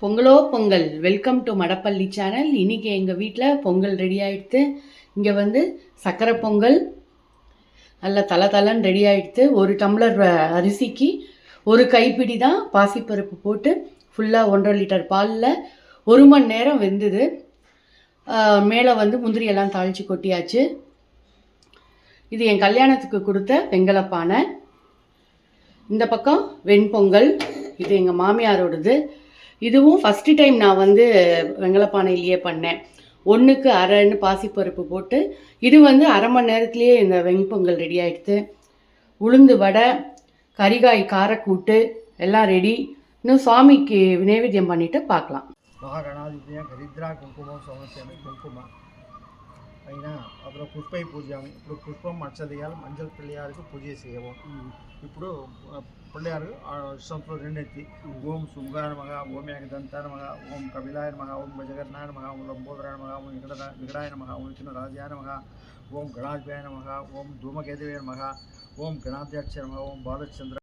பொங்கலோ Pongal. Welcome to Madappalli channel. இன்றைக்கி எங்கள் வீட்டில் பொங்கல் ரெடி ஆகிடுத்து. இங்கே வந்து சக்கரை பொங்கல் நல்லா தலை ரெடி ஆகிடுத்து. ஒரு டம்ளர் அரிசிக்கு ஒரு கைப்பிடி தான் பாசிப்பருப்பு போட்டு ஃபுல்லாக 1.5 லிட்டர் பாலில் 1 மணி நேரம் வெந்தது. மேலே வந்து முந்திரியெல்லாம் தாளித்து கொட்டியாச்சு. இது என் கல்யாணத்துக்கு கொடுத்த வெங்கலப்பானை. இந்த பக்கம் வெண்பொங்கல், இது எங்கள் மாமியாரோடது. இதுவும் ஃபஸ்ட்டு டைம் நான் வந்து வெங்கலப்பானையிலேயே பண்ணேன். 1க்கு அரைன்னு பாசிப்பருப்பு போட்டு இது வந்து அரை மணி நேரத்துலேயே இந்த வெண்பொங்கல் ரெடி ஆகிடுது. உளுந்து வடை, கறிகாய் காரக்கூட்டு எல்லாம் ரெடி. இன்னும் சுவாமிக்கு நைவேத்தியம் பண்ணிவிட்டு பார்க்கலாம். మహాగణాధిపత్య దరిద్ర కుంకుమం సమస్యమి కుంకుమ అయినా అప్పుడు పుష్పై పూజామి. ఇప్పుడు పుష్పం అక్షదయాలు మంజల్ పిల్లయారికి పూజ చేయము. ఇప్పుడు పిల్లయారు సంతో రెండెత్తి ఓం శృంగార మగ, ఓం ఏకదంతాన మగ, ఓం కపిలాయ మగ, ఓం గజగర్ణాయ మగ, ఓం లంబోదరాయ మగ, ఓం వికటాయ మగ, ఓం విష్ణు రాజాయ మగ, ఓం గణాధిపాయ మగ, ఓం ధూమకేతువే మగ, ఓం గణాధ్యక్ష మగ, ఓం బాలచంద్ర